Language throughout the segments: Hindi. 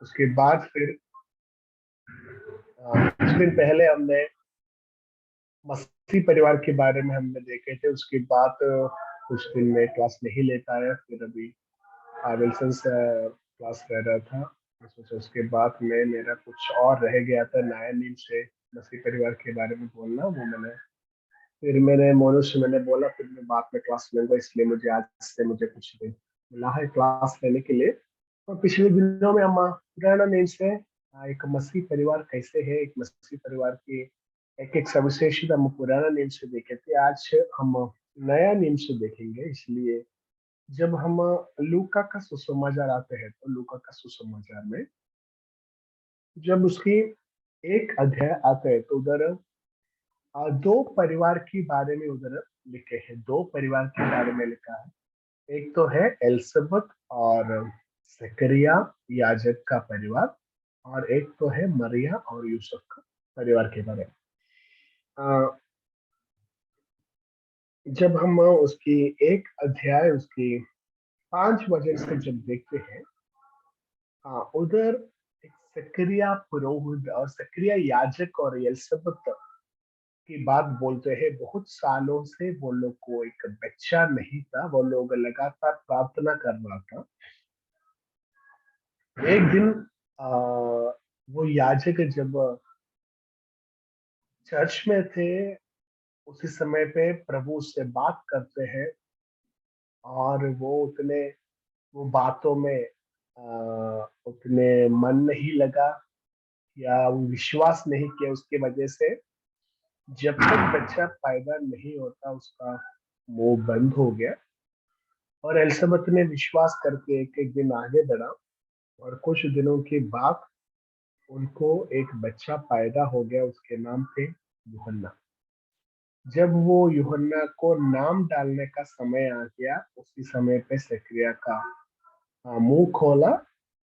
उसके बाद फिर कुछ दिन पहले हमने मसीह परिवार के बारे में हमने देखे थे। उसके बाद कुछ दिन में क्लास नहीं ले पाया। फिर अभी विल्सन से क्लास रह रहा था। मैं सोचा उसके बाद में मेरा कुछ और रह गया था नया नीम से मसीह परिवार के बारे में बोलना, वो मैंने मोनू से मैंने बोला फिर मैं बाद में क्लास लूंगा, इसलिए मुझे आज से मुझे कुछ दिन मिला है क्लास लेने के लिए। और पिछले दिनों में हम पुराना नेम से एक मसीह परिवार कैसे है, एक मसीह परिवार की एक एक सविशेषता हम पुराना नेम से देखे थे। आज हम नया नेम से देखेंगे। इसलिए जब हम लूका का सुसमाचार आते हैं तो लूका का सुसमाचार में जब उसकी एक अध्याय आता है तो उधर दो परिवार के बारे में उधर लिखे हैं। दो परिवार के बारे में लिखा है। एक तो है एलिसबत और जकरिया याजक का परिवार, और एक तो है मरिया और यूसुफ का परिवार के बारे में। अ, जब हम उसकी एक अध्याय उसकी 5 वचन से जब देखते हैं, उधर एक जकरिया पुरोहित और जकरिया याजक और एलिसबत की बात बोलते हैं। बहुत सालों से वो लोग को एक बच्चा नहीं था, वो लोग लगातार प्रार्थना कर रहा था। एक दिन वो याजक जब चर्च में थे उसी समय पे प्रभु से बात करते हैं, और वो बातों में उतने मन नहीं लगा या वो विश्वास नहीं किया। उसकी वजह से जब तक बच्चा पैदा नहीं होता उसका मुंह बंद हो गया। और एलिसबत ने विश्वास करके एक एक दिन आगे बढ़ा, और कुछ दिनों के बाद उनको एक बच्चा पैदा हो गया। उसके नाम थे यूहन्ना। जब वो यूहन्ना को नाम डालने का समय आ गया, उसी समय पे जकरिया का मुंह खोला,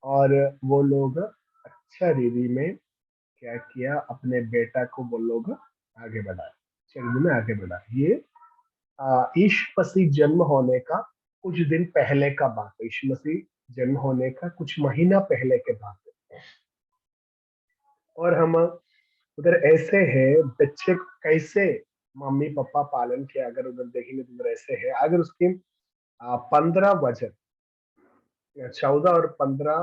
और वो लोग अच्छा रीति में क्या किया, अपने बेटा को वो लोग आगे बढ़ाया, चरित्र में आगे बढ़ा। ये यीशु मसीह जन्म होने का कुछ दिन पहले का बात है। यीशु मसीह जन्म होने का कुछ महीना पहले के बात है। और हम उधर ऐसे है बच्चे को कैसे मम्मी पापा पालन किया, अगर उधर देखेंगे तो उधर ऐसे है। अगर उसके 15 वजन, 14 और 15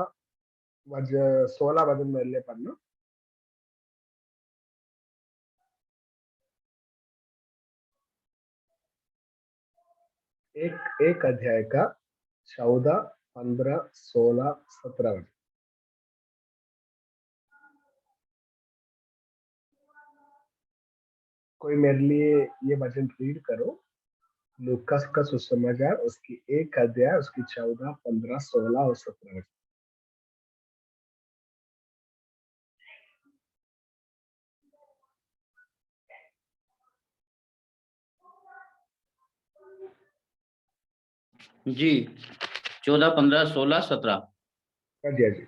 वजन, 16 वजन मेरे लिए पढ़ना। एक एक अध्याय का 14, 15, 16, 17 वजन। कोई मेरे लिए ये वचन रीड करो। लूकास का सुसमाचार उसकी एक अध्याय उसकी 14, 15, 16 और 17 वचन। जी, 14, 15, 16, 17। हाँ जी, हाँ जी।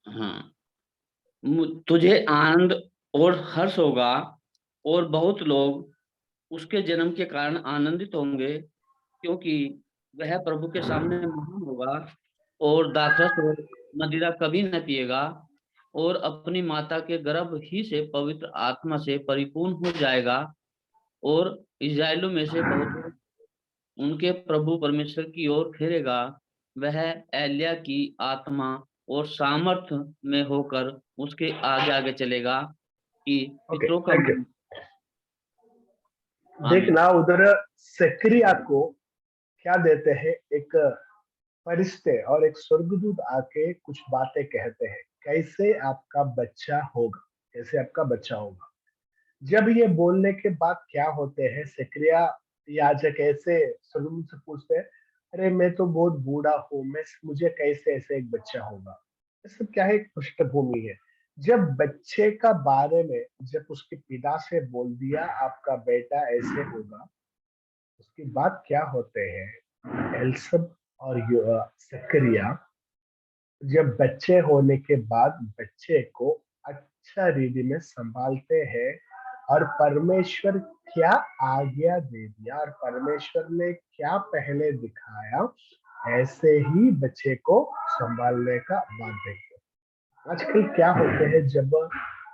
हाँ, तुझे आनंद और हर्ष होगा, और बहुत लोग उसके जन्म के कारण आनंदित होंगे, क्योंकि वह प्रभु के सामने महान होगा, और दाखरस और मदिरा कभी न पिएगा, और अपनी माता के गर्भ ही से पवित्र आत्मा से परिपूर्ण हो जाएगा, और इस्राएलियों में से बहुत उनके प्रभु परमेश्वर की ओर फेरेगा। वह एलिया की आत्मा और सामर्थ्य में होकर उसके आगे आगे चलेगा कि ओके, पितरों का थैंक यू। मन। आमीन। देखना उधर जकरिया को क्या देते हैं, एक फरिश्ते और एक स्वर्गदूत आके कुछ बातें कहते हैं, कैसे आपका बच्चा होगा, कैसे आपका बच्चा होगा। जब ये बोलने के बाद क्या होते हैं, जकरिया याजक ऐसे स्वर्गदूत से पूछते हैं, अरे मैं तो बहुत बूढ़ा हूँ, मैं मुझे कैसे ऐसे एक बच्चा होगा। ये सब क्या है, एक पृष्ठभूमि है। जब बच्चे का बारे में जब उसके पिता से बोल दिया आपका बेटा ऐसे होगा, उसके बाद क्या होते हैं, एलिसब और जकरिया जब बच्चे होने के बाद बच्चे को अच्छा रीति में संभालते हैं, और परमेश्वर क्या आज्ञा दे दिया और परमेश्वर ने क्या पहले दिखाया, ऐसे ही बच्चे को संभालने का बात देखते हैं। आजकल क्या होते हैं, जब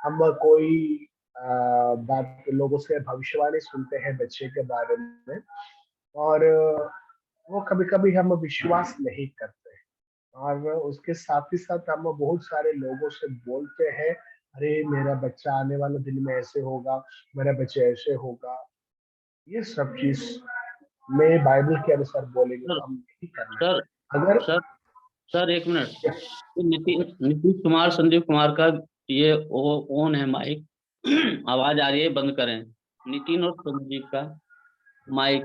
हम कोई बात लोगों से भविष्यवाणी सुनते हैं बच्चे के बारे में, और वो कभी कभी हम विश्वास नहीं करते, और उसके साथ ही साथ हम बहुत सारे लोगों से बोलते हैं, अरे मेरा बच्चा आने वाले दिन में ऐसे होगा, मेरा बच्चा ऐसे होगा। ये सब चीज में बाइबल के अनुसार बोलेंगे सर तो हम नहीं करना सर है। अगर सर सर एक मिनट। ये नीतीश कुमार संदीप कुमार का ये ओन है माइक। आवाज आ रही है, बंद करें। नितिन और संदीप का माइक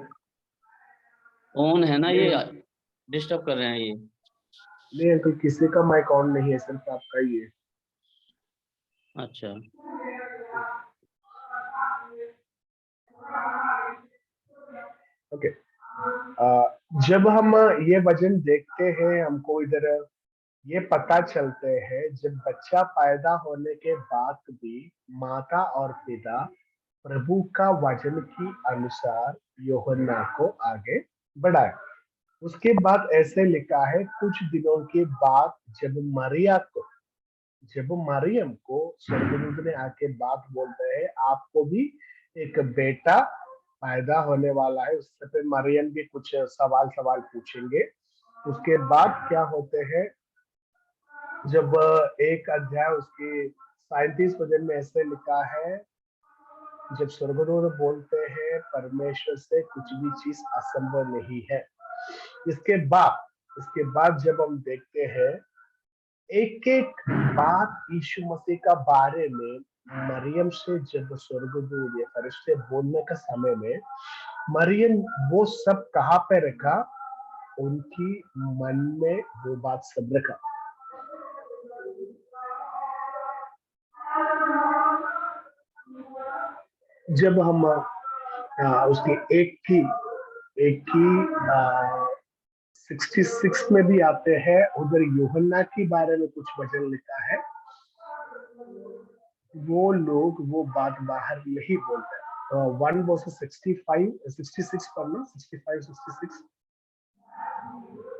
ऑन है ना, ये नहीं, डिस्टर्ब कर रहे हैं ये। नहीं अंकल, किसी का माइक ऑन नहीं है, सिर्फ आपका ही है। अच्छा। ओके। जब हम ये वजन देखते हैं, हमको इधर ये पता चलते हैं, जब बच्चा पैदा होने के बाद भी माता और पिता प्रभु का वचन की अनुसार यूहन्ना को आगे बढ़ाए। उसके बाद ऐसे लिखा है, कुछ दिनों के बाद जब मरिया को जब मरियम को स्वर्गदूत ने आके बात बोलते हैं, आपको भी एक बेटा पैदा होने वाला है। उससे पे मरियम भी कुछ सवाल सवाल पूछेंगे। उसके बाद क्या होते हैं, जब एक अध्याय उसकी 37 वचन में ऐसे लिखा है, जब स्वर्गदूत बोलते हैं परमेश्वर से कुछ भी चीज असंभव नहीं है। इसके बाद जब हम देखते हैं, एक एक बात यीशु मसीह का बारे में मरियम से जब स्वर्गदूत या फरिश्ते बोलने का समय में, मरियम वो सब कहाँ पे रखा, उनकी मन में वो बात सब रखा। जब हम उसके एक की 66 में भी आते हैं, उधर यूहन्ना के बारे में कुछ वचन लिखा है, वो लोग वो बात बाहर नहीं बोलते। 1 वर्सेस 65 66 पढ़ना, 65 66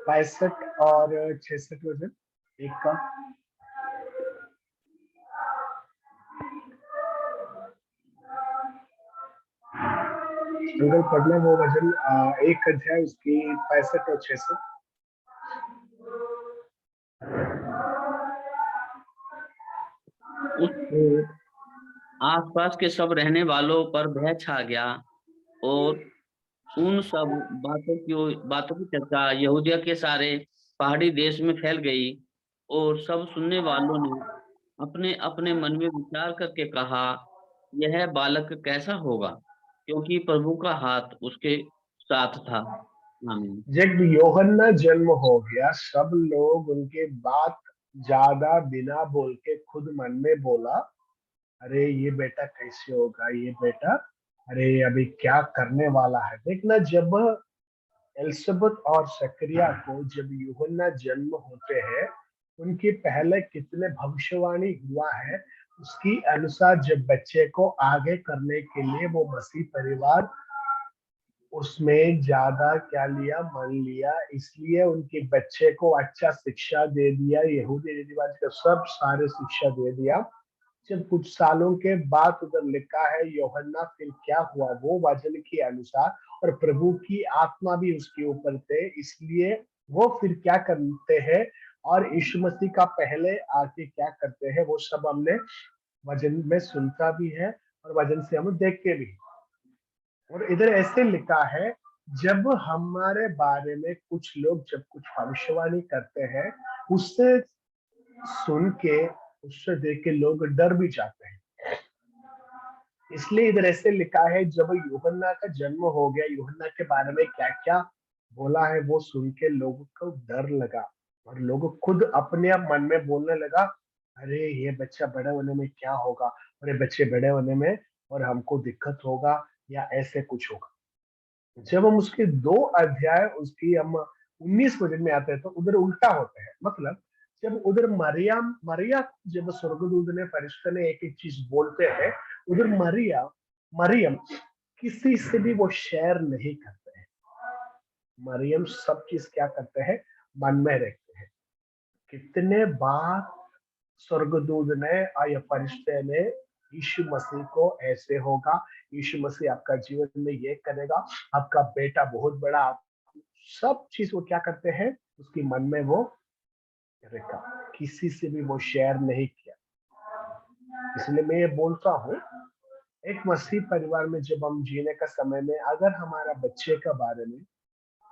65 और 66 वचन एक का। अगर पढ़ना वो वचन, एक अध्याय उसकी 65 और 66। उस आसपास के सब रहने वालों पर भय छा गया, और उन सब बातों की चर्चा यहूदिया के सारे पहाड़ी देश में फैल गई। और सब सुनने वालों ने अपने अपने मन में विचार करके कहा, यह बालक कैसा होगा, क्योंकि प्रभु का हाथ उसके साथ था। आमीन। जब यूहन्ना जन्म हो गया, सब लोग उनके बात ज्यादा बिना बोल के खुद मन में बोला, अरे ये बेटा कैसे होगा, ये बेटा, अरे अभी क्या करने वाला है। देखना, जब एलिजबेथ और जकरिया को जब यूहन्ना जन्म होते हैं, उनके पहले कितने भविष्यवाणी हुआ है, उसकी अनुसार जब बच्चे को आगे करने के लिए वो मसीह परिवार उसमें ज्यादा क्या लिया, मन लिया, इसलिए उनके बच्चे को अच्छा शिक्षा दे दिया, यहूदी रीति रिवाज का सब सारे शिक्षा दे दिया। जब कुछ सालों के बाद उधर लिखा है यूहन्ना, फिर क्या हुआ, वो वचन के अनुसार, और प्रभु की आत्मा भी उसके ऊपर थे, इसलिए वो फिर क्या करते हैं, और यीशु मसीह का पहले आके क्या करते हैं, वो सब हमने वचन में सुनता भी है, और वचन से हम देखते भी। और इधर ऐसे लिखा है, जब हमारे बारे में कुछ लोग जब कुछ भविष्यवाणी करते हैं, उससे सुन के, उससे देख के लोग डर भी जाते हैं। इसलिए इधर ऐसे लिखा है, जब यूहन्ना का जन्म हो गया, यूहन्ना के बारे में क्या क्या बोला है वो सुन के लोगों को डर लगा, और लोग खुद अपने आप मन में बोलने लगा, अरे ये बच्चा बड़े होने में क्या होगा, अरे बच्चे बड़े होने में और हमको दिक्कत होगा, या ऐसे कुछ होगा। जब हम उसके 2 अध्याय उसकी हम 19 वचन में आते हैं, तो उधर उल्टा होता है। मतलब जब उधर मरिया जब स्वर्गदूत ने फरिश्ते ने एक एक चीज बोलते हैं, उधर मरियम किसी से भी वो शेयर नहीं करते हैं। मरियम सब चीज क्या करते हैं, मन में रखते हैं। कितने बार स्वर्गदूत ने या फरिश्ते ने यीशु मसीह को ऐसे होगा, यीशु मसीह आपका जीवन में ये करेगा, आपका बेटा बहुत बड़ा, सब चीज वो क्या करते हैं, उसकी मन में वो रखा, किसी से भी वो शेयर नहीं किया। इसलिए मैं ये बोलता हूँ, एक मसीह परिवार में जब हम जीने का समय में अगर हमारा बच्चे का बारे में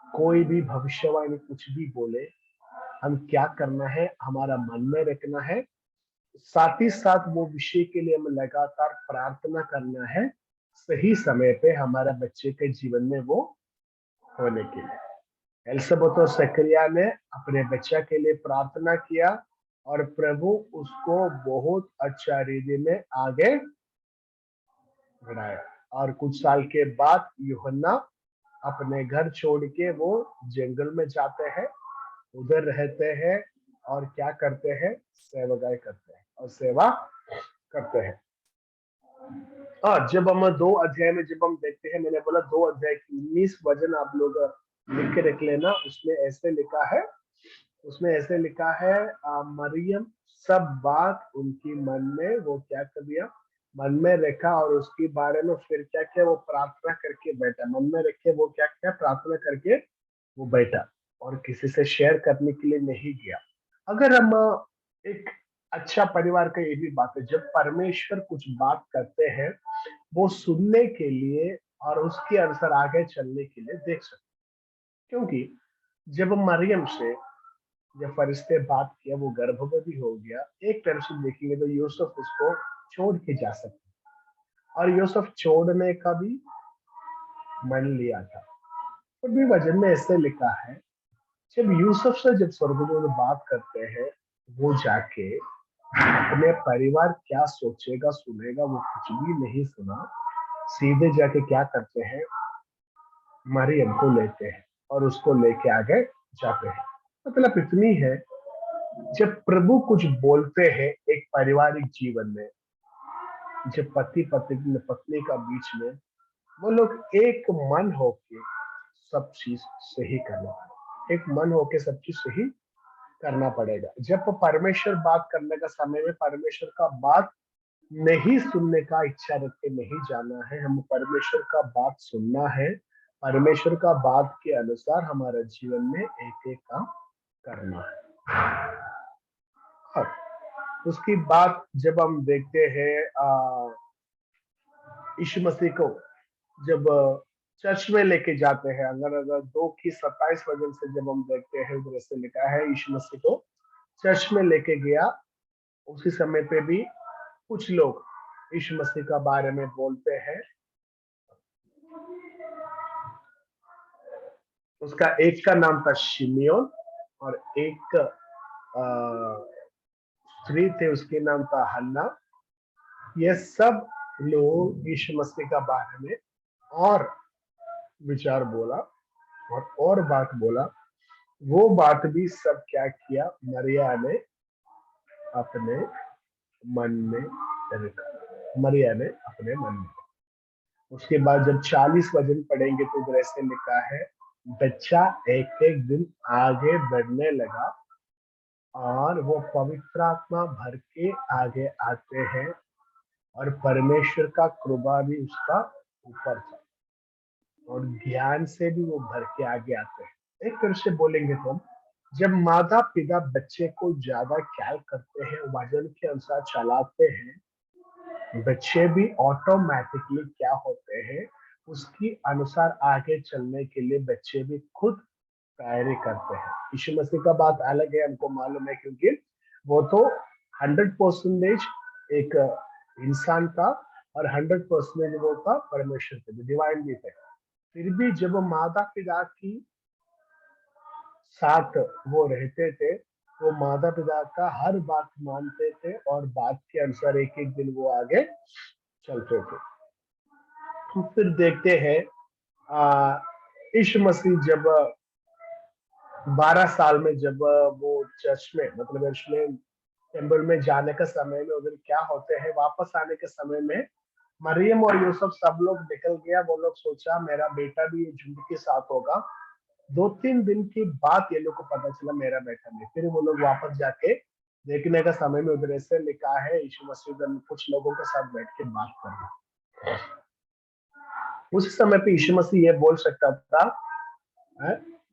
कोई भी भविष्यवाणी कुछ भी बोले, हम क्या करना है, हमारा मन में रखना है, साथ ही साथ वो विषय के लिए हमें लगातार प्रार्थना करना है, सही समय पे हमारा बच्चे के जीवन में वो होने के लिए। एलिसबेथ और जकरिया ने अपने बच्चा के लिए प्रार्थना किया और प्रभु उसको बहुत अच्छा रीति में आगे बढ़ाया। और कुछ साल के बाद यूहन्ना अपने घर छोड़ के वो जंगल में जाते हैं, उधर रहते हैं और क्या करते हैं, सेवागाई करते हैं और सेवा करते हैं। और जब हम 2 अध्याय में जब हम देखते हैं, मैंने बोला 2 अध्याय की 19 वचन आप लोग लिख के रख लेना, उसमें ऐसे लिखा है मरियम सब बात उनकी मन में वो क्या कर दिया, मन में रखा और उसके बारे में फिर क्या किया, वो प्रार्थना करके बैठा, मन में रखे वो क्या किया, प्रार्थना करके वो बैठा और किसी से शेयर करने के लिए नहीं गया। अगर हम एक अच्छा परिवार का ये भी बात है, जब परमेश्वर कुछ बात करते हैं वो सुनने के लिए और उसके अनुसार आगे चलने के लिए देख सकते, क्योंकि जब मरियम से जब फरिश्ते बात किया, वो गर्भवती हो गया, एक तरफ से देखेंगे तो यूसुफ उसको छोड़ के जा सकते और यूसुफ छोड़ने का भी मन लिया था। और भी वचन में ऐसे लिखा है, जब यूसुफ से जब स्वर्गदूत बात करते हैं, वो जाके अपने परिवार क्या सोचेगा सुनेगा वो कुछ भी नहीं सुना, सीधे जाके क्या करते हैं, मरियम को लेते हैं और उसको लेके आगे जाते हैं। मतलब इतनी है, जब प्रभु कुछ बोलते हैं एक पारिवारिक जीवन में, जब पति पत्नी पत्नी का बीच में वो लोग एक मन होके सब चीज सही करना, एक मन होके सब चीज सही करना पड़ेगा। जब परमेश्वर बात करने का समय में परमेश्वर का बात नहीं सुनने का इच्छा रख के नहीं जाना है, हम परमेश्वर का बात सुनना है, परमेश्वर का बात के अनुसार हमारा जीवन में एक एक काम करना है। और उसकी बात जब हम देखते हैं यीशु मसीह को जब चर्च में लेके जाते हैं, अगर 2 की 27 वजन से जब हम देखते हैं, उधर से लिखा है यीशु मसीह को चर्च में लेके गया, उसी समय पे भी कुछ लोग यीशु मसीह का बारे में बोलते हैं। उसका एक का नाम था शिमियोन और एक स्त्री थे, उसके नाम था हन्ना। ये सब लोग यीशु मसीह का बारे में और विचार बोला और बात बोला। वो बात भी सब क्या किया, मरिया ने अपने मन में रखा, मरिया ने अपने मन में। उसके बाद जब 40 वचन पढ़ेंगे तो उधर ऐसे लिखा है, बच्चा एक एक दिन आगे बढ़ने लगा और वो पवित्र आत्मा भर के आगे आते हैं और परमेश्वर का कृपा भी उसका ऊपर था और ज्ञान से भी वो भर के आगे आते हैं। एक तरह से बोलेंगे तो जब माता पिता बच्चे को ज्यादा ख्याल करते हैं, वजन के अनुसार चलाते हैं, बच्चे भी ऑटोमेटिकली क्या होते हैं, उसकी अनुसार आगे चलने के लिए बच्चे भी खुद तैयारी करते हैं। यीशु मसीह का बात अलग है, हमको मालूम है, क्योंकि वो तो 100% एक इंसान था और 100% वो था परमेश्वर थे, डिवाइन भी थे। फिर भी जब माता पिता की साथ वो रहते थे, वो माता पिता का हर बात मानते थे और बात के अनुसार एक एक दिन वो आगे चलते थे। हम फिर देखते हैं यीशु मसीह जब 12 साल में जब वो चर्च में मतलब यरूशलेम टेम्पल में जाने का समय में उधर क्या होते हैं, वापस आने के समय में मरियम और यूसुफ सब लोग निकल गया। वो लोग सोचा मेरा बेटा भी झुंड के साथ होगा। 2-3 दिन के बाद ये लोग को पता चला मेरा बेटा नहीं। फिर वो लोग वापस जाके देखने का समय में उधर ऐसे लिखा है यीशु मसीह उधर कुछ लोगों के साथ बैठ के बात कर रहा है। उस समय पे यीशु मसीह ये बोल सकता था,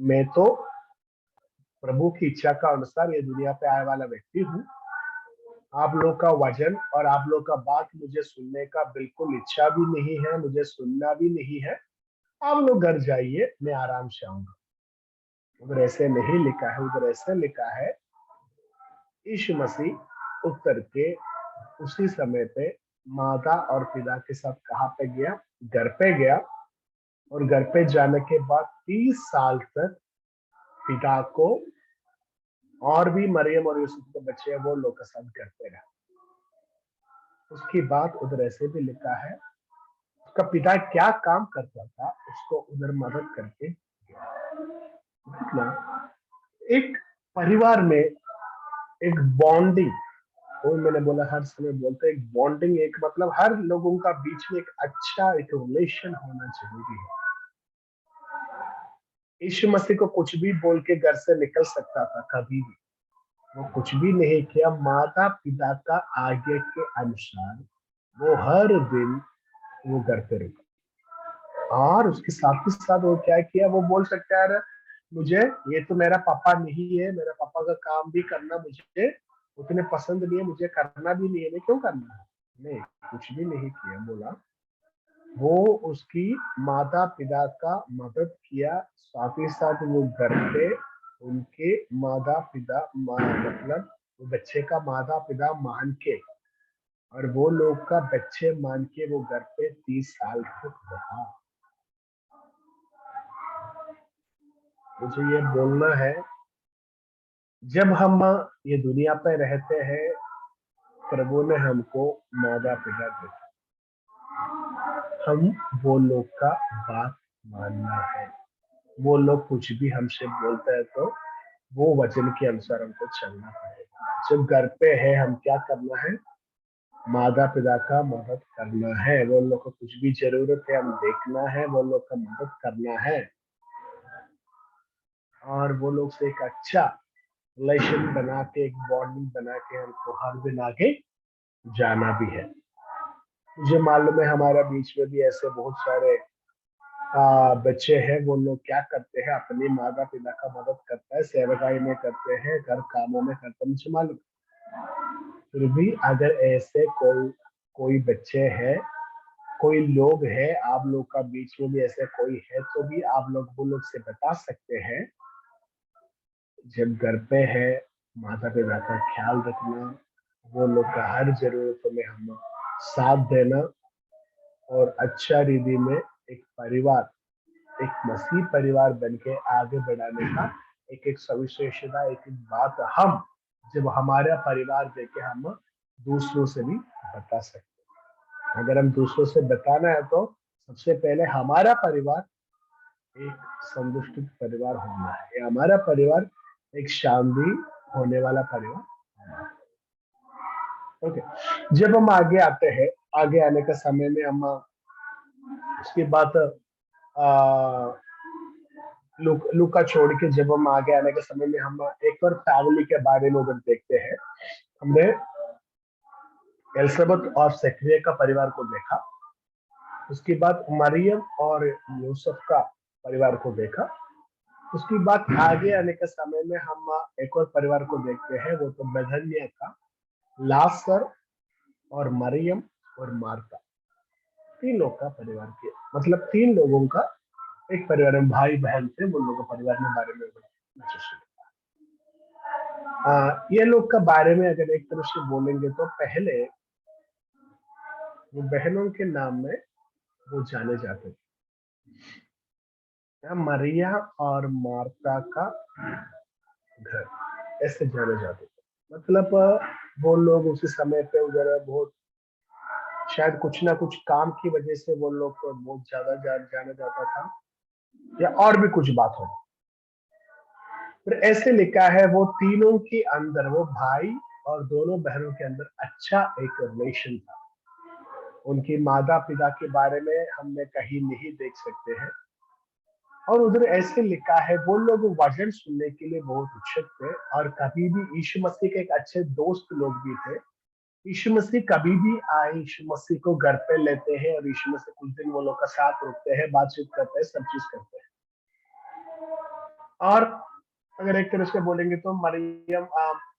मैं तो प्रभु की इच्छा का अनुसार ये दुनिया पे आने वाला व्यक्ति हूँ, आप लोग का वचन और आप लोग का बात मुझे सुनने का बिल्कुल इच्छा भी नहीं है, मुझे सुनना भी नहीं है, आप लोग घर जाइए, मैं आराम से आऊंगा। उधर ऐसे नहीं लिखा है, उधर ऐसे लिखा है यीशु मसीह उत्तर के उसी समय पे माता और पिता के साथ कहाँ पे गया, घर पे गया, और घर पे जाने के बाद 30 साल तक पिता को और भी मरियम और यूसुफ के बच्चे वो लोग के साथ घर पे रहा। उसकी बात उधर ऐसे भी लिखा है, उसका पिता क्या काम करता था उसको उधर मदद करके ना, एक परिवार में एक बॉन्डिंग, वो मैंने बोला हर समय बोलते हैं, एक बॉन्डिंग, एक मतलब हर लोगों का बीच में एक अच्छा एक रिलेशन होना जरूरी है। यीशु मसीह को कुछ भी बोल के घर से निकल सकता था, कभी भी वो कुछ भी नहीं किया, माता पिता का आज्ञा के अनुसार वो हर दिन वो घर पे रुका। और उसके साथ ही साथ वो क्या किया, वो बोल सकता है मुझे ये तो मेरा पापा नहीं है, मेरा पापा का काम भी करना मुझे उतने पसंद नहीं है, मुझे करना भी नहीं है, मैं क्यों करना है, नहीं, कुछ भी नहीं किया। बोला वो उसकी माता पिता का मदद किया, साथ ही साथ वो घर पे उनके माता पिता मतलब वो बच्चे का माता पिता मान के और वो लोग का बच्चे मान के वो घर पे 30 साल तक रहा। मुझे ये बोलना है, जब हम ये दुनिया पे रहते हैं, प्रभु ने हमको माता पिता दिया, हम वो लोग का बात मानना है। वो लोग कुछ भी हमसे बोलते हैं तो वो वचन के अनुसार हमको चलना पड़ेगा। जब घर पे है हम क्या करना है, माता पिता का मदद करना है। वो लोग को कुछ भी जरूरत है हम देखना है, वो लोग का मदद करना है, और वो लोग से एक अच्छा रिलेशन बना के, एक बॉन्डिंग बना के हमको हर दिन आगे जाना भी है। मुझे मालूम है हमारा बीच में भी ऐसे बहुत सारे बच्चे हैं, वो लोग क्या करते हैं, अपने माता पिता का मदद करता है, सेवकाई में करते हैं, घर कामों में करते हैं, मुझे मालूम। फिर भी अगर ऐसे कोई कोई बच्चे हैं, कोई लोग हैं, आप लोग का बीच में भी ऐसे कोई है, तो भी आप लोग वो लोग से बता सकते हैं, जब घर पे है माता पिता का ख्याल रखना, वो लोग का हर जरूरतों में हम साथ देना, और अच्छा रीति में एक परिवार, एक मसीह परिवार बन के आगे बढ़ाने का एक एक सविशेषता, एक एक बात हम जब हमारा परिवार देके हम दूसरों से भी बता सकते हैं। अगर हम दूसरों से बताना है तो सबसे पहले हमारा परिवार एक संतुष्ट परिवार होना है, या हमारा परिवार एक शांति होने वाला परिवार होना है। ओके, जब हम आगे आते हैं, आगे आने का समय में हम उसकी बात लुका छोड़ के जब हम आगे आने के समय में हम एक और फैमिली के बारे में उधर देखते हैं। हमने एलिजाबेथ और जकरिया का परिवार को देखा, उसके बाद मरियम और यूसुफ का परिवार को देखा, उसकी बात आगे आने के समय में हम एक और परिवार को देखते हैं, वो तो बेथनिया का लाजर और मरियम और मार्था, तीन लोग का परिवार के मतलब तीन लोगों का एक परिवार में भाई बहन थे, वो लोगों का परिवार में बारे में ये लोग का बारे में अगर एक तरह से बोलेंगे तो पहले वो बहनों के नाम में वो जाने जाते थे, मरिया और मार्ता का घर, ऐसे जाने जाते थे। मतलब वो लोग उसी समय पे उधर बहुत शायद कुछ ना कुछ काम की वजह से वो लोग को बहुत ज्यादा जाना जाता था, या और भी कुछ बात हो। फिर ऐसे लिखा है वो तीनों के अंदर, वो भाई और दोनों बहनों के अंदर अच्छा एक रिलेशन था। उनकी माता पिता के बारे में हमने कहीं नहीं देख सकते हैं, और उधर ऐसे लिखा है वो लोग वचन सुनने के लिए बहुत उत्सुक थे, और कभी भी यीशु मसीह के एक अच्छे दोस्त लोग भी थे। यीशु मसीह कभी भी आए, यीशु मसीह को घर पे लेते हैं और यीशु मसीह कुछ दिन वो लोग का साथ रुकते हैं, बातचीत करते हैं, सब चीज करते हैं। और अगर एक तरह से बोलेंगे तो मरियम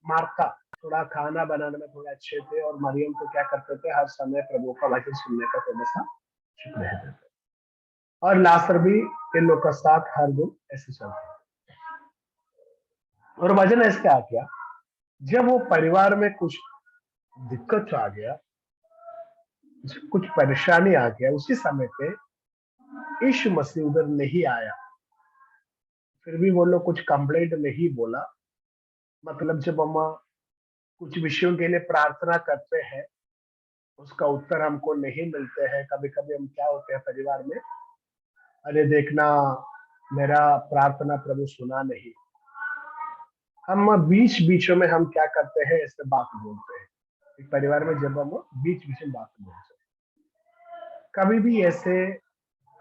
मार्था थोड़ा खाना बनाने में थोड़े अच्छे थे, और मरियम तो क्या करते थे, हर समय प्रभु का वचन सुनने का थोड़ा सा शुक्र रहते थे। और लासर भी इन लोग का साथ हर दिन ऐसे चलता। और वजन ऐसे आ गया, जब वो परिवार में कुछ दिक्कत आ गया, कुछ परेशानी आ गया, उसी समय पे यीशु मसीह उधर नहीं आया। फिर भी वो लोग कुछ कंप्लेंट नहीं बोला। मतलब जब हम कुछ विषयों के लिए प्रार्थना करते हैं, उसका उत्तर हमको नहीं मिलते हैं, कभी कभी हम क्या होते हैं परिवार में, अरे देखना मेरा प्रार्थना प्रभु सुना नहीं। हम बीच बीचों में हम क्या करते हैं, ऐसे बात बोलते हैं। एक परिवार में जब हम बीच बीच में बात बोलते हैं, कभी भी ऐसे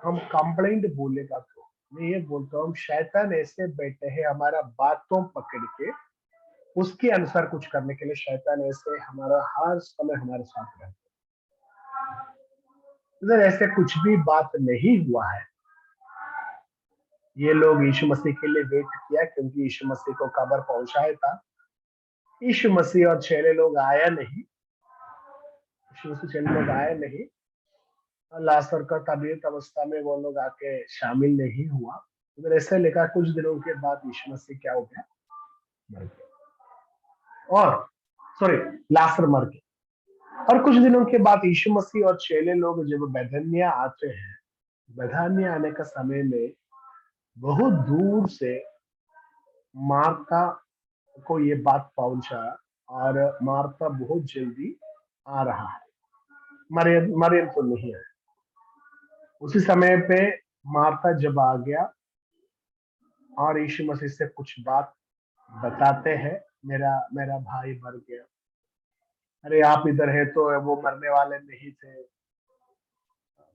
हम कंप्लेंट बोलेगा तो मैं ये बोलता हूँ, शैतान ऐसे बैठे हैं हमारा बातों पकड़ के, उसके अनुसार कुछ करने के लिए शैतान ऐसे हमारा हर समय हमारे साथ रहता है। इधर ऐसे कुछ भी बात नहीं हुआ है। ये लोग यीशु मसीह के लिए वेट किया, क्योंकि यीशु मसीह को खबर पहुंचाया था। यीशु मसीह और चेले लोग आया नहीं, यीशु मसीह चेले लोग आए नहीं, और लासर का तबीयत अवस्था में वो लोग आके शामिल नहीं हुआ। उधर ऐसे लिखा, कुछ दिनों के बाद यीशु मसीह क्या हो गया, मर गया। और सॉरी, लासर मर गया। और कुछ दिनों के बाद यीशु मसीह और चेले लोग जब बैथानिया आते हैं, बैथानिया आने का समय में बहुत दूर से मार्था को ये बात पहुंचा, और मार्था बहुत जल्दी आ रहा है, मरियम मरियम तो नहीं है। उसी समय पे मार्था जब आ गया और यीशु मसीह से कुछ बात बताते हैं, मेरा मेरा भाई मर गया। अरे आप इधर है, तो वो मरने वाले नहीं थे।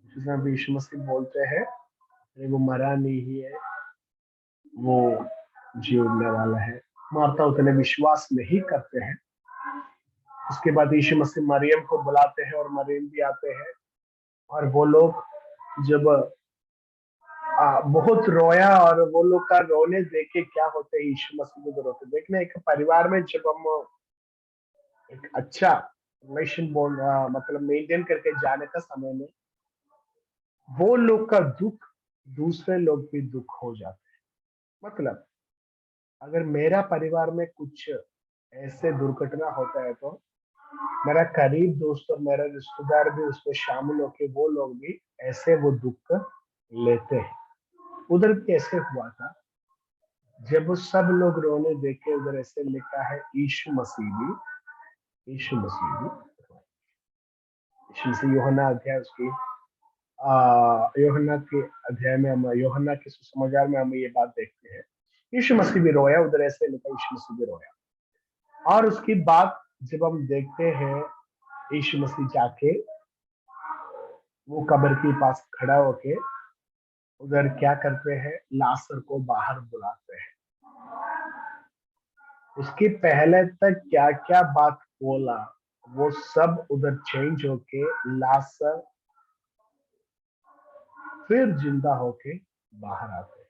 उसी समय पे यीशु मसीह बोलते हैं, अरे वो मरा नहीं है, वो जीने वाला है। मार्था उतने विश्वास नहीं करते हैं। उसके बाद यीशु मसीह मरियम को बुलाते हैं, और मरियम भी आते हैं। और वो लोग जब बहुत रोया, और वो लोग का रोने देख के क्या होते हैं, यीशु मसीह को जो रोते देखना, एक परिवार में जब हम एक अच्छा रिलेशन मतलब मेंटेन करके जाने का समय में, वो लोग का दुख दूसरे लोग भी दुख हो जाते हैं। मतलब अगर मेरा परिवार में कुछ ऐसे दुर्घटना होता है, तो मेरा करीब दोस्त और मेरा रिश्तेदार भी उसमें शामिल होके वो लोग भी ऐसे वो दुख लेते हैं। उधर भी ऐसे हुआ था, जब वो सब लोग रोने देखे, उधर ऐसे लिखा है, यीशु मसीह भी, यीशु मसीह भी, यीशु मसीह यूहन्ना अध्याय उसकी यूहन्ना के अध्याय में, हम यूहन्ना के सुसमाचार में हम ये बात देखते हैं, यीशु मसीह भी रोया। उधर ऐसे लिखा, यीशु मसीह भी रोया। और उसकी बात जब हम देखते हैं, यीशु मसीह जाके वो कब्र के पास खड़ा होके उधर क्या करते हैं, लासर को बाहर बुलाते हैं। उसके पहले तक क्या क्या बात बोला, वो सब उधर चेंज होके लासर फिर जिंदा होके बाहर आते हैं।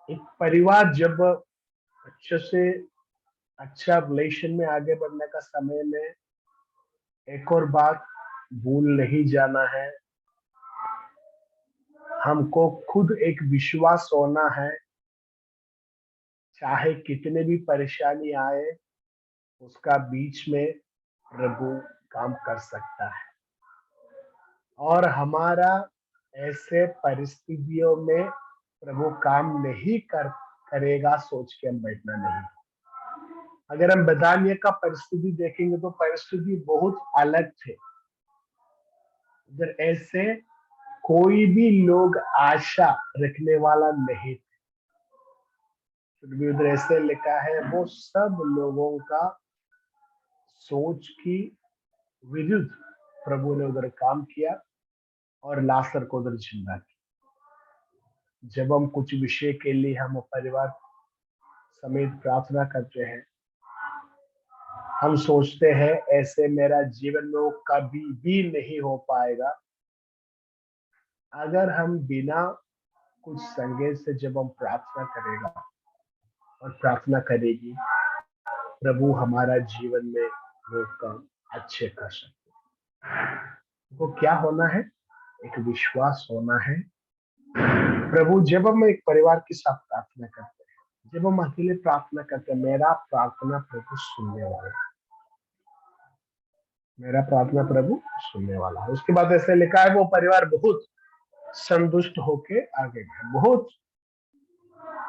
एक परिवार जब अच्छे से अच्छा रिलेशन में आगे बढ़ने का समय में, एक और बात भूल नहीं जाना है, हमको खुद एक विश्वास होना है, चाहे कितने भी परेशानी आए, उसका बीच में प्रभु काम कर सकता है। और हमारा ऐसे परिस्थितियों में प्रभु काम नहीं करेगा सोच के हम बैठना नहीं। अगर हम बदानिया का परिस्थिति देखेंगे तो परिस्थिति बहुत अलग थे। उधर ऐसे कोई भी लोग आशा रखने वाला नहीं थे। फिर भी उधर ऐसे लिखा है, वो सब लोगों का सोच की विरुद्ध प्रभु ने उधर काम किया और लासर को उधर जिंदा किया। जब हम कुछ विषय के लिए हम परिवार समेत प्रार्थना करते हैं, हम सोचते हैं ऐसे मेरा जीवन में वो कभी भी नहीं हो पाएगा। अगर हम बिना कुछ संदेश से जब हम प्रार्थना करेगा और प्रार्थना करेगी, प्रभु हमारा जीवन में वो काम अच्छे कर सकते। वो क्या होना है? एक विश्वास होना है। प्रभु, जब हम एक परिवार के साथ प्रार्थना करते हैं, जब हम अकेले प्रार्थना करते हैं, मेरा प्रार्थना प्रभु सुनने वाला है। मेरा प्रार्थना प्रभु सुनने वाला है। उसके बाद ऐसे लिखा है, वो परिवार बहुत संतुष्ट होके आगे गए, बहुत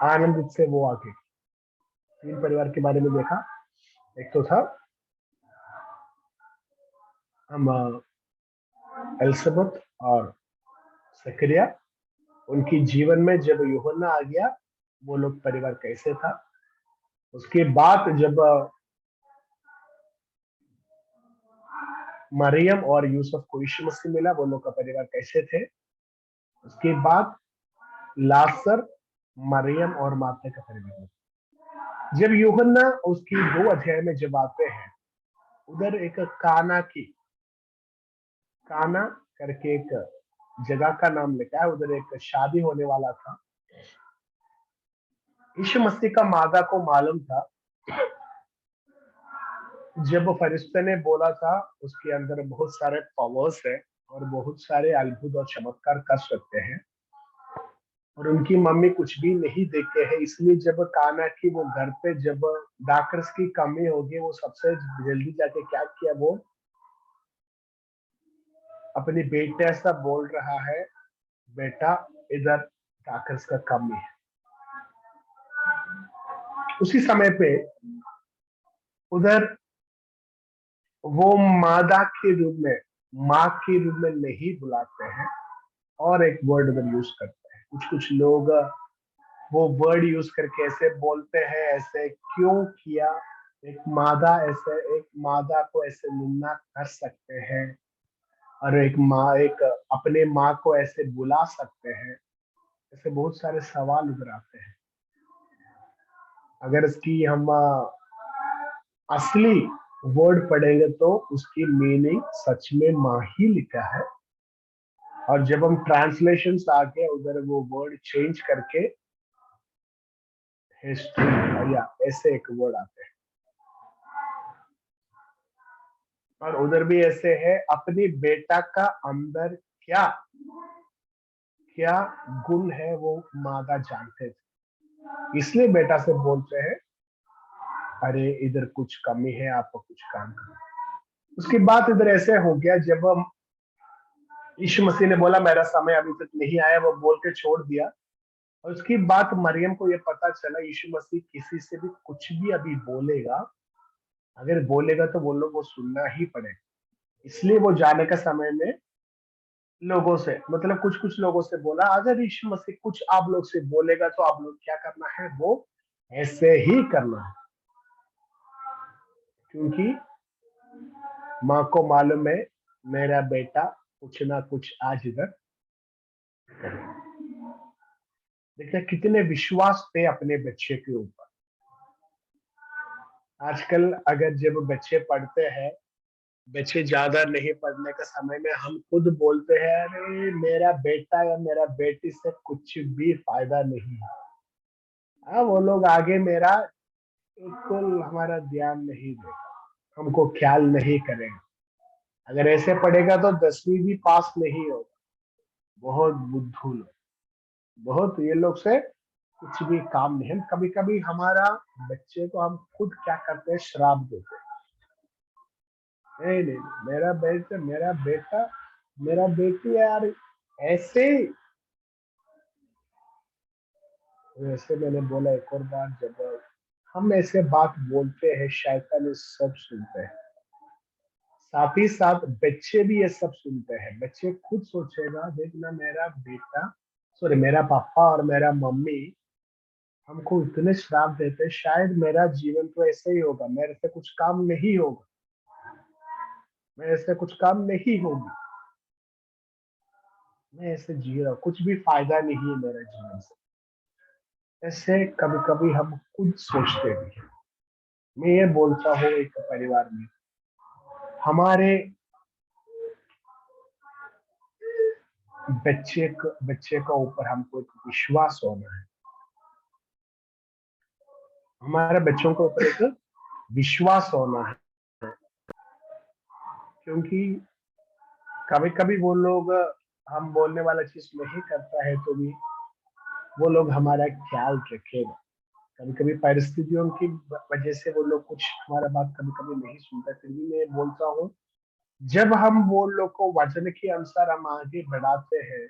आनंदित से वो आगे गए। 3 परिवार के बारे में देखा। एक तो था हम एलिसबेथ और जकरिया। उनकी जीवन में जब यूहन्ना आ गया, वो लोग परिवार कैसे था। उसके बाद जब मरियम और यूसुफ को यीशु मसीह मिला, वो लोग का परिवार कैसे थे। उसके बाद लाजर, मरियम और मार्था का परिवार। जब यूहन्ना उसकी 2 अध्याय में जब आते हैं, उधर एक काना करके एक जगह का नाम लिखा है, उधर एक शादी होने वाला था। यीशु मसीह का मादा को मालूम था, जब फरिश्ते ने बोला था उसके अंदर बहुत सारे पावर्स है और बहुत सारे अद्भुत और चमत्कार कर सकते हैं, और उनकी मम्मी कुछ भी नहीं देखते हैं। इसलिए जब काना की वो घर पे जब डॉक्टर्स की कमी होगी, वो सबसे जल्दी जाके क्या किया, वो अपने बेटे से बोल रहा है, बेटा इधर डॉक्टर्स का कमी है। उसी समय पे उधर वो मादा के रूप में, माँ के रूप में नहीं बुलाते हैं और एक वर्ड उधर यूज करते हैं। कुछ कुछ लोग वो वर्ड यूज करके ऐसे बोलते हैं, ऐसे क्यों किया। एक मादा को ऐसे निंदा कर सकते हैं, और एक अपने माँ को ऐसे बुला सकते हैं। ऐसे बहुत सारे सवाल उधर आते हैं। अगर इसकी हम असली वर्ड पढ़ेंगे तो उसकी मीनिंग सच में माँ ही लिखा है, और जब हम ट्रांसलेशन आके उधर वो वर्ड चेंज करके हिस्ट्री या ऐसे एक वर्ड आते हैं, और उधर भी ऐसे है, अपनी बेटा का अंदर क्या क्या गुण है वो मादा जानते थे, इसलिए बेटा से बोलते हैं, अरे इधर कुछ कमी है, आपको कुछ काम करना। उसके बाद इधर ऐसे हो गया, जब हम यीशु मसीह ने बोला मेरा समय अभी तक नहीं आया, वो बोल के छोड़ दिया। और उसकी बात मरियम को ये पता चला, यीशु मसीह किसी से भी कुछ भी अभी बोलेगा, अगर बोलेगा तो वो लोग वो सुनना ही पड़ेगा। इसलिए वो जाने का समय में लोगों से, मतलब कुछ कुछ लोगों से बोला, अगर यीशु मसीह कुछ आप लोग से बोलेगा तो आप लोग क्या करना है, वो ऐसे ही करना है, क्योंकि माँ को मालूम है मेरा बेटा कुछ ना कुछ आज इधर। देखिए कितने विश्वास थे अपने बच्चे के ऊपर। आजकल अगर जब बच्चे पढ़ते हैं, बच्चे ज्यादा नहीं पढ़ने के समय में हम खुद बोलते हैं, अरे मेरा बेटा या मेरा बेटी से कुछ भी फायदा नहीं है। वो लोग आगे मेरा बिल्कुल हमारा ध्यान नहीं देगा, हमको ख्याल नहीं करेगा। अगर ऐसे पढ़ेगा तो 10वीं भी पास नहीं होगा। बहुत बुद्धू लोग, बहुत ये लोग से कुछ भी काम नहीं। हम कभी कभी हमारा बच्चे को हम खुद क्या करते हैं, श्राप देते हैं। नहीं नहीं, मेरा बेटा मेरा बेटी यार ऐसे। वैसे मैंने बोला एक और बार, जब हम ऐसे बात बोलते हैं, शैतान ये सब सुनते हैं, साथ ही साथ बच्चे भी ये सब सुनते हैं। बच्चे खुद सोचेगा, देखना मेरा बेटा, सॉरी मेरा पापा और मेरा मम्मी हमको इतने श्राप देते, शायद मेरा जीवन तो ऐसे ही होगा, मेरे से कुछ काम नहीं होगा, मेरे से कुछ काम नहीं होगी। मैं ऐसे जी रहा हूँ, कुछ भी फायदा नहीं है मेरे जीवन से। ऐसे कभी कभी हम खुद सोचते भी हैं। मैं ये बोलता हूँ, एक परिवार में हमारे बच्चे का ऊपर हमको एक विश्वास होना है। हमारे बच्चों के ऊपर एक विश्वास होना है, क्योंकि कभी कभी वो लोग, हम बोलने वाला चीज नहीं करता है तो भी वो लोग हमारा ख्याल रखेगा। कभी कभी परिस्थितियों की वजह से वो लोग कुछ हमारा बात कभी कभी नहीं सुनता, फिर भी मैं बोलता हूँ, जब हम वो लोग को वचन के अनुसार हम आगे बढ़ाते हैं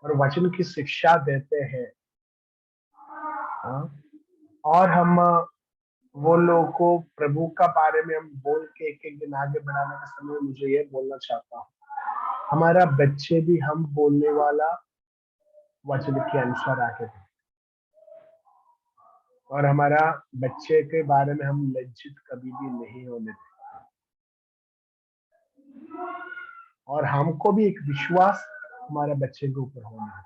और वचन की शिक्षा देते हैं, हाँ, और हम वो लोग को प्रभु का बारे में हम बोल के एक एक दिन आगे बढ़ाने का समय, मुझे ये बोलना चाहता हूँ, हमारा बच्चे भी हम बोलने वाला वचन के अनुसार आगे बढ़े, और हमारा बच्चे के बारे में हम लज्जित कभी भी नहीं होने दें। और हमको भी एक विश्वास हमारे बच्चे के ऊपर होना है,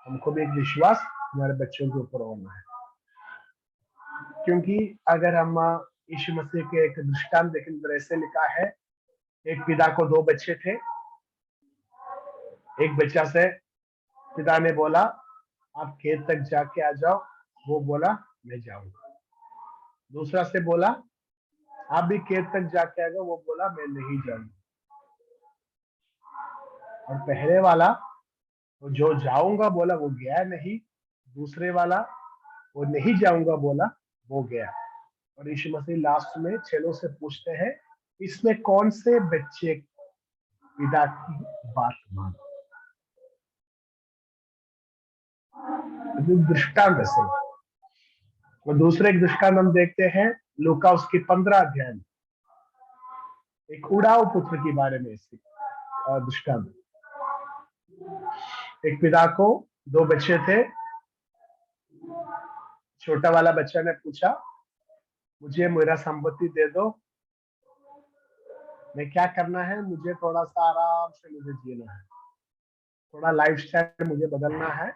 हमको भी एक विश्वास हमारे बच्चों के ऊपर होना है। क्योंकि अगर हम यीशु मसीह के एक दृष्टांत देखें तो ऐसे लिखा है, एक पिता को दो बच्चे थे। एक बच्चा से पिता ने बोला, आप खेत तक जाके आ जाओ। वो बोला, मैं जाऊंगा। दूसरा से बोला, आप भी खेत तक जाके आ जाओ। वो बोला, मैं नहीं जाऊंगा। और पहले वाला, वो जो जाऊंगा बोला, वो गया नहीं। दूसरे वाला, वो नहीं जाऊंगा बोला, वो गया। और यीशु मसीह लास्ट में चेलों से पूछते हैं, इसमें कौन से बच्चे पिता की बात माना? दृष्टांत है सिर्फ। और दूसरे एक दृष्टांत हम देखते हैं, लूका उसकी 15 अध्याय में, एक उड़ाऊ पुत्र के बारे में दृष्टांत। एक पिता को दो बच्चे थे। छोटा वाला बच्चा ने पूछा, मुझे मेरा संपत्ति दे दो, मैं क्या करना है, मुझे थोड़ा सा आराम से मुझे जीना है, थोड़ा लाइफस्टाइल मुझे बदलना है।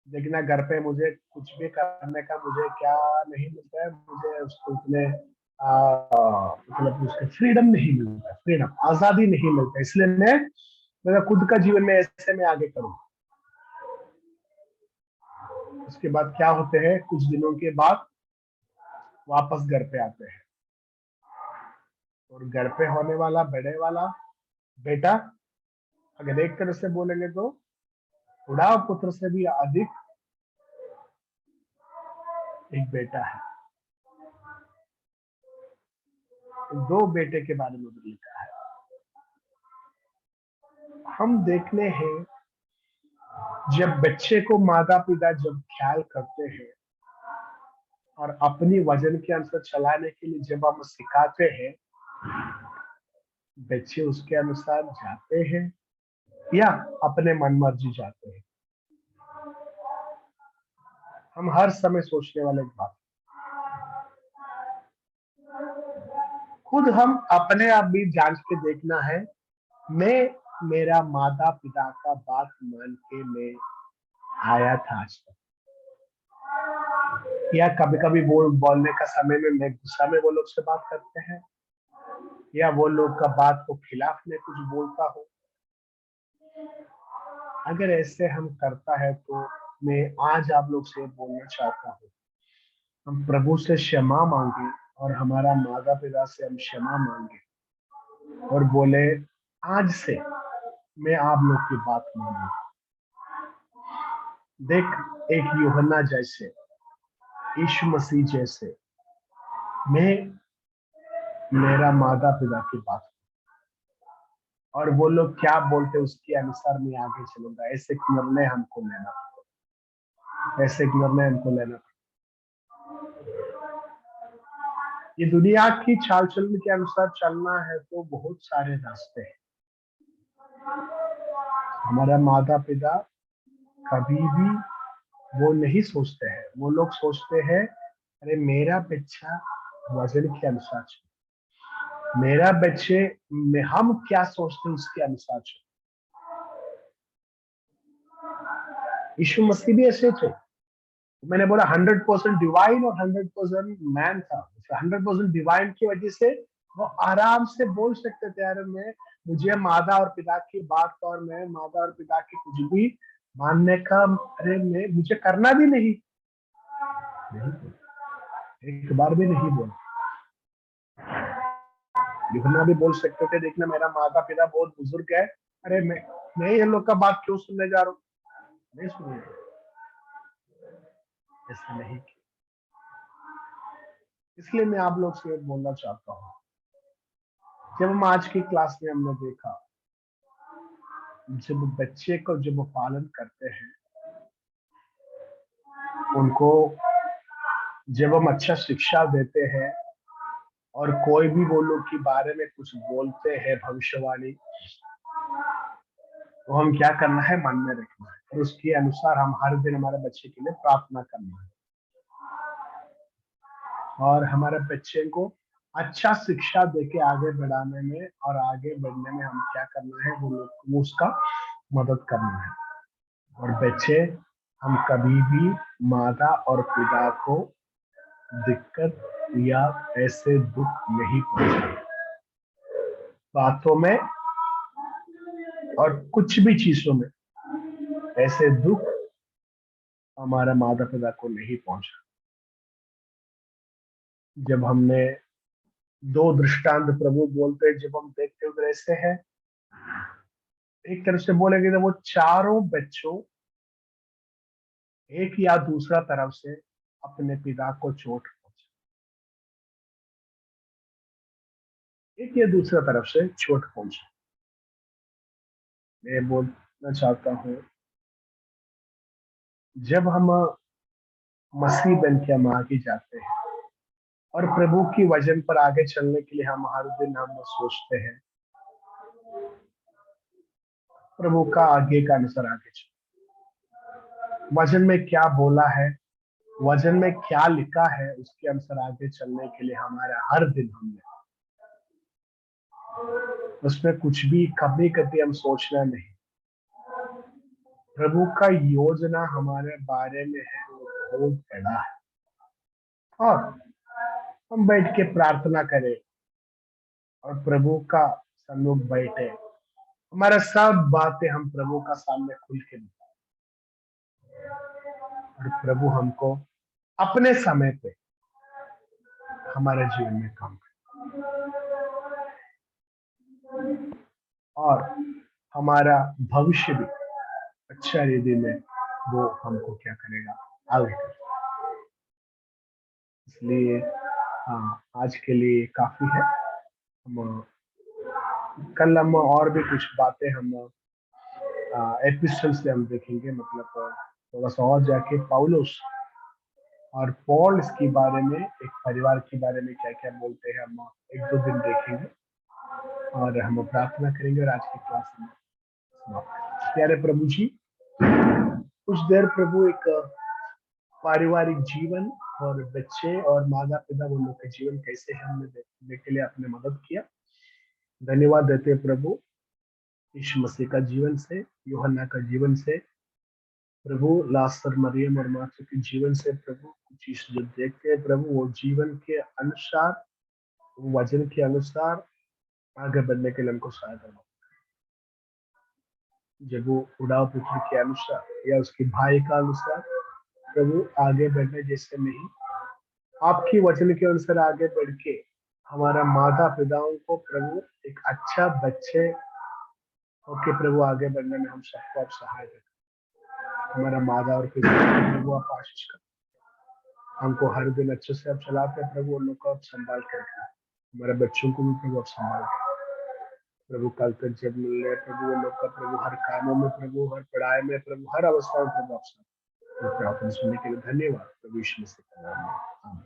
देखना, घर पे मुझे कुछ भी करने का मुझे क्या नहीं मिलता है, मुझे उसको उतने मतलब उसका फ्रीडम नहीं मिलता, फ्रीडम आजादी नहीं मिलता, इसलिए मैं मेरा खुद का जीवन में ऐसे में आगे करूँ। उसके बाद क्या होते हैं, कुछ दिनों के बाद वापस घर पे आते हैं, और घर पे होने वाला बड़े वाला बेटा, अगर एक तरह से बोलेंगे तो उड़ाव पुत्र से भी अधिक एक बेटा है। दो बेटे के बारे में भी लिखा है। हम देखने हैं, जब बच्चे को माता पिता जब ख्याल करते हैं और अपनी वजन के अनुसार चलाने के लिए जब हम सिखाते हैं, बच्चे उसके अनुसार जाते हैं या अपने मन मर्जी जाते हैं। हम हर समय सोचने वाले एक बात, खुद हम अपने आप भी जांच के देखना है, मैं मेरा माता पिता का बात मान के मैं आया था आज तक, या कभी कभी बोलने का समय में मैं गुस्सा में वो लोग से बात करते हैं, या वो लोग का बात को खिलाफ में कुछ बोलता हूँ। अगर ऐसे हम करता है तो मैं आज आप लोग से बोलना चाहता हूँ, हम प्रभु से क्षमा मांगे और हमारा माता पिता से हम क्षमा मांगे और बोले, आज से मैं आप लोग की बात मानूंगा। देख, एक यूहन्ना जैसे, यीशु मसीह जैसे मैं मेरा माता पिता की बात, और वो लोग क्या बोलते उसके अनुसार मैं आगे चलूंगा। ऐसे एक निर्णय हमको लेना, ऐसे एक निर्णय हमको लेना। ये दुनिया की चाल चलन के अनुसार चलना है तो बहुत सारे रास्ते हैं। हमारा माता पिता कभी भी वो नहीं सोचते हैं, वो लोग सोचते हैं, अरे मेरा बच्चा वजन के अनुसार चले, मेरा बच्चे में हम क्या सोचते हैं उसके अनुसार चले। यीशु मसीह भी ऐसे थे। मैंने बोला 100% डिवाइन और 100% मैन था। 100% डिवाइन की वजह से वो आराम से बोल सकते थे, अरे मैं मुझे माता और पिता की बात और मैं माता और पिता की कुछ भी मानने का, अरे मैं मुझे करना भी नहीं, एक बार भी नहीं बोला। लिखना भी बोल सकते थे, देखना मेरा माता पिता बहुत बुजुर्ग है, अरे मैं ये लोग का बात क्यों सुनने जा रहा हूँ, नहीं सुनिए, ऐसा नहीं किया। इसलिए मैं आप लोग से बोलना चाहता हूँ, जब हम आज की क्लास में हमने देखा, जब बच्चे को जब वो पालन करते हैं, उनको जब हम अच्छा शिक्षा देते हैं और कोई भी वो लोग के बारे में कुछ बोलते हैं भविष्यवाणी, तो हम क्या करना है, मन में रखना है और उसके अनुसार हम हर दिन हमारे बच्चे के लिए प्रार्थना करना है और हमारे बच्चे को अच्छा शिक्षा देके आगे बढ़ाने में और आगे बढ़ने में हम क्या करना है, वो लोग को उसका मदद करना है। और बच्चे, हम कभी भी माता और पिता को दिक्कत या ऐसे दुख नहीं पहुंचाते, बातों में और कुछ भी चीजों में ऐसे दुख हमारा माता पिता को नहीं पहुंचा। जब हमने दो दृष्टांत प्रभु बोलते हैं, जब हम देखते उधर ऐसे है, एक तरफ से बोलेंगे तो वो चारों बच्चों एक या दूसरा तरफ से अपने पिता को चोट पहुंचा, एक या दूसरा तरफ से चोट पहुंचा। मैं बोलना चाहता हूँ, जब हम मसीह बन के हम आगे जाते हैं और प्रभु की वचन पर आगे चलने के लिए हम हर दिन हम सोचते हैं प्रभु का आगे का अनुसार आगे चल, वचन में क्या बोला है, वचन में क्या लिखा है, उसके अनुसार आगे चलने के लिए हमारा हर दिन हमने उसमें कुछ भी कभी कभी हम सोचना नहीं। प्रभु का योजना हमारे बारे में है, वो बहुत बड़ा है और हम बैठ के प्रार्थना करें और प्रभु का सम्मुख बैठे, हमारा सब बातें हम प्रभु का सामने खुल के बताएं और प्रभु हमको अपने समय पे हमारे जीवन में काम करे और हमारा भविष्य भी अच्छा रीति में वो हमको क्या करेगा, आगे करेगा। इसलिए हाँ, आज के लिए काफी है। हम कल हम और भी कुछ बातें हम एपिस्टल से हम देखेंगे, मतलब थोड़ा सा और जाके पौलुस और पॉल इसके बारे में, एक परिवार के बारे में क्या क्या बोलते हैं, हम एक दो दिन देखेंगे और हम प्रार्थना करेंगे और आज की क्लास में समाप्त करेंगे। प्यारे प्रभु जी, कुछ देर प्रभु एक पारिवारिक जीवन और बच्चे और माता पिता वो लोग के जीवन कैसे है हमने देखने के लिए आपने मदद किया। धन्यवाद देते हैं प्रभु, यीशु मसीह का जीवन से, यूहन्ना का जीवन से, प्रभु लाजर, मरियम और मार्था के जीवन से प्रभु कुछ चीज जो देखते हैं प्रभु, वो जीवन के अनुसार, वचन के अनुसार आगे बढ़ने के लिए हमको सहायता दो। जब वो उड़ाव पुत्र के अनुसार या उसके भाई का अनुसार प्रभु आगे बढ़ने जैसे नहीं, आपकी वचन के अनुसार आगे बढ़ के हमारा माता पिताओं को प्रभु एक अच्छा बच्चे होके प्रभु आगे बढ़ने में हम सबको आप सहायता करें। हमारा माता और पिता को प्रभु आप आशीष करें, हमको हर दिन अच्छे से आप चलाते हैं प्रभु, उन लोग को आप संभाल कर रखना, हमारे बच्चों को भी प्रभु आप संभाल कर प्रभु, कल तक जब मिल रहे प्रभु उन लोग का प्रभु हर कामों में प्रभु, हर पढ़ाई में प्रभु, हर अवस्था में प्रभु आप साथ प्रार्थना सुनने के लिए धन्यवाद प्रभु यीशु मसीह के नाम में, आमीन।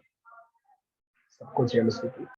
सबको जय मसीह की।